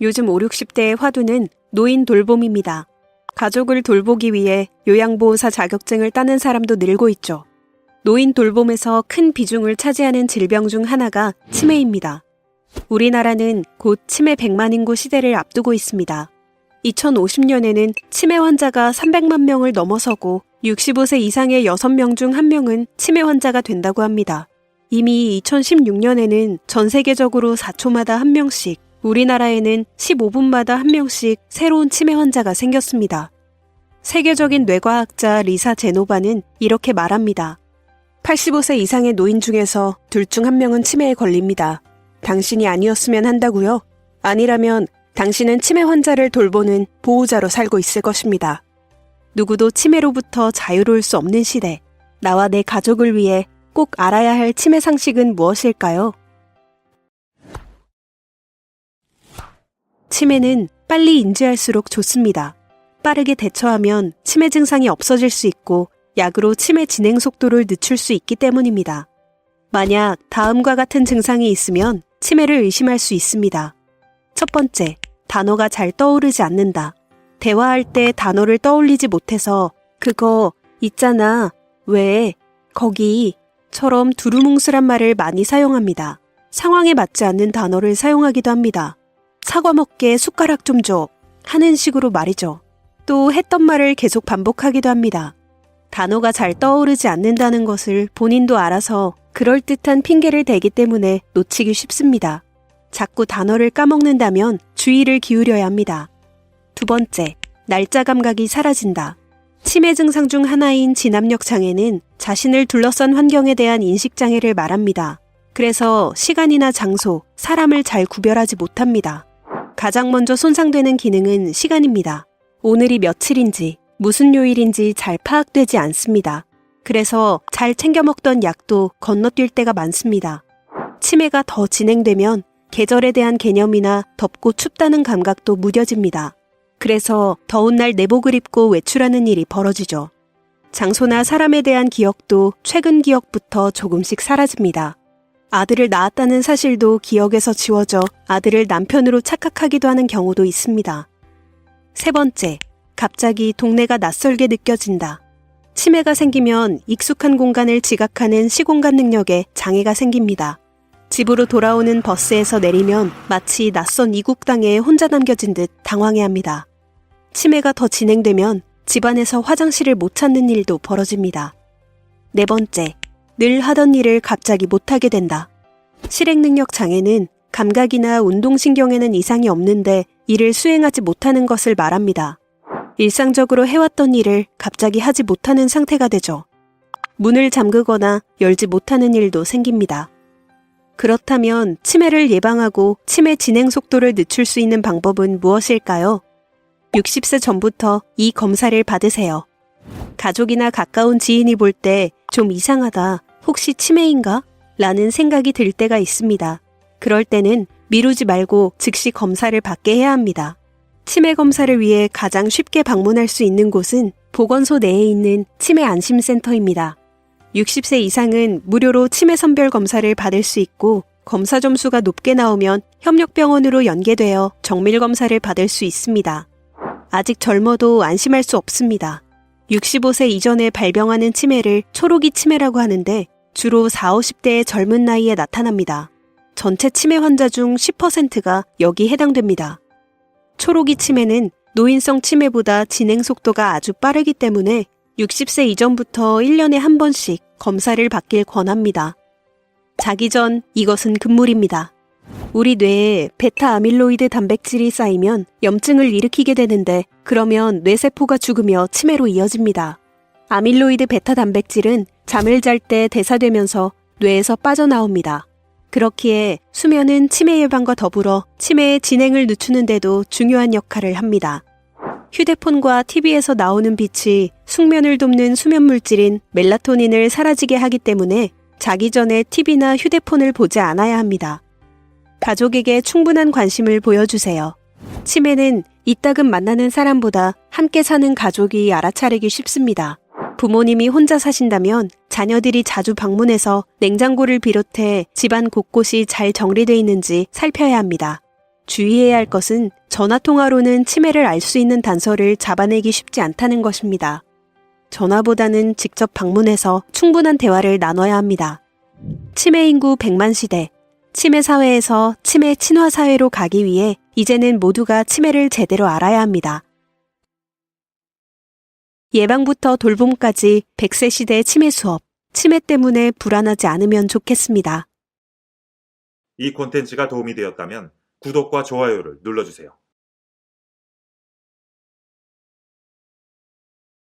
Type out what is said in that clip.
요즘 5, 60대의 화두는 노인 돌봄입니다. 가족을 돌보기 위해 요양보호사 자격증을 따는 사람도 늘고 있죠. 노인 돌봄에서 큰 비중을 차지하는 질병 중 하나가 치매입니다. 우리나라는 곧 치매 100만 인구 시대를 앞두고 있습니다. 2050년에는 치매 환자가 300만 명을 넘어서고 65세 이상의 6명 중 1명은 치매 환자가 된다고 합니다. 이미 2016년에는 전 세계적으로 4초마다 1명씩, 우리나라에는 15분마다 1명씩 새로운 치매 환자가 생겼습니다. 세계적인 뇌과학자 리사 제노바는 이렇게 말합니다. 85세 이상의 노인 중에서 둘 중 1명은 치매에 걸립니다. 당신이 아니었으면 한다고요? 아니라면 당신은 치매 환자를 돌보는 보호자로 살고 있을 것입니다. 누구도 치매로부터 자유로울 수 없는 시대, 나와 내 가족을 위해 꼭 알아야 할 치매 상식은 무엇일까요? 치매는 빨리 인지할수록 좋습니다. 빠르게 대처하면 치매 증상이 없어질 수 있고 약으로 치매 진행 속도를 늦출 수 있기 때문입니다. 만약 다음과 같은 증상이 있으면 치매를 의심할 수 있습니다. 첫 번째, 단어가 잘 떠오르지 않는다. 대화할 때 단어를 떠올리지 못해서 그거, 있잖아, 왜, 거기처럼 두루뭉술한 말을 많이 사용합니다. 상황에 맞지 않는 단어를 사용하기도 합니다. 사과 먹게 숟가락 좀 줘 하는 식으로 말이죠. 또 했던 말을 계속 반복하기도 합니다. 단어가 잘 떠오르지 않는다는 것을 본인도 알아서 그럴듯한 핑계를 대기 때문에 놓치기 쉽습니다. 자꾸 단어를 까먹는다면 주의를 기울여야 합니다. 두 번째, 날짜 감각이 사라진다. 치매 증상 중 하나인 진압력 장애는 자신을 둘러싼 환경에 대한 인식 장애를 말합니다. 그래서 시간이나 장소, 사람을 잘 구별하지 못합니다. 가장 먼저 손상되는 기능은 시간입니다. 오늘이 며칠인지, 무슨 요일인지 잘 파악되지 않습니다. 그래서 잘 챙겨 먹던 약도 건너뛸 때가 많습니다. 치매가 더 진행되면 계절에 대한 개념이나 덥고 춥다는 감각도 무뎌집니다. 그래서 더운 날 내복을 입고 외출하는 일이 벌어지죠. 장소나 사람에 대한 기억도 최근 기억부터 조금씩 사라집니다. 아들을 낳았다는 사실도 기억에서 지워져 아들을 남편으로 착각하기도 하는 경우도 있습니다. 세 번째, 갑자기 동네가 낯설게 느껴진다. 치매가 생기면 익숙한 공간을 지각하는 시공간 능력에 장애가 생깁니다. 집으로 돌아오는 버스에서 내리면 마치 낯선 이국 땅에 혼자 남겨진 듯 당황해합니다. 치매가 더 진행되면 집안에서 화장실을 못 찾는 일도 벌어집니다. 네 번째, 늘 하던 일을 갑자기 못하게 된다. 실행능력 장애는 감각이나 운동신경에는 이상이 없는데 일을 수행하지 못하는 것을 말합니다. 일상적으로 해왔던 일을 갑자기 하지 못하는 상태가 되죠. 문을 잠그거나 열지 못하는 일도 생깁니다. 그렇다면 치매를 예방하고 치매 진행 속도를 늦출 수 있는 방법은 무엇일까요? 60세 전부터 이 검사를 받으세요. 가족이나 가까운 지인이 볼 때 좀 이상하다, 혹시 치매인가? 라는 생각이 들 때가 있습니다. 그럴 때는 미루지 말고 즉시 검사를 받게 해야 합니다. 치매 검사를 위해 가장 쉽게 방문할 수 있는 곳은 보건소 내에 있는 치매 안심센터입니다. 60세 이상은 무료로 치매 선별 검사를 받을 수 있고 검사 점수가 높게 나오면 협력병원으로 연계되어 정밀 검사를 받을 수 있습니다. 아직 젊어도 안심할 수 없습니다. 65세 이전에 발병하는 치매를 초록이 치매라고 하는데 주로 40, 50대의 젊은 나이에 나타납니다. 전체 치매 환자 중 10%가 여기 해당됩니다. 초록이 치매는 노인성 치매보다 진행 속도가 아주 빠르기 때문에 60세 이전부터 1년에 한 번씩 검사를 받길 권합니다. 자기 전 이것은 금물입니다. 우리 뇌에 베타 아밀로이드 단백질이 쌓이면 염증을 일으키게 되는데 그러면 뇌세포가 죽으며 치매로 이어집니다. 아밀로이드 베타 단백질은 잠을 잘 때 대사되면서 뇌에서 빠져나옵니다. 그렇기에 수면은 치매 예방과 더불어 치매의 진행을 늦추는 데도 중요한 역할을 합니다. 휴대폰과 TV에서 나오는 빛이 숙면을 돕는 수면 물질인 멜라토닌을 사라지게 하기 때문에 자기 전에 TV나 휴대폰을 보지 않아야 합니다. 가족에게 충분한 관심을 보여주세요. 치매는 이따금 만나는 사람보다 함께 사는 가족이 알아차리기 쉽습니다. 부모님이 혼자 사신다면 자녀들이 자주 방문해서 냉장고를 비롯해 집안 곳곳이 잘 정리되어 있는지 살펴야 합니다. 주의해야 할 것은 전화통화로는 치매를 알 수 있는 단서를 잡아내기 쉽지 않다는 것입니다. 전화보다는 직접 방문해서 충분한 대화를 나눠야 합니다. 치매 인구 100만 시대, 치매 사회에서 치매 친화 사회로 가기 위해 이제는 모두가 치매를 제대로 알아야 합니다. 예방부터 돌봄까지 100세 시대 치매 수업, 치매 때문에 불안하지 않으면 좋겠습니다. 이 콘텐츠가 도움이 되었다면 구독과 좋아요를 눌러주세요.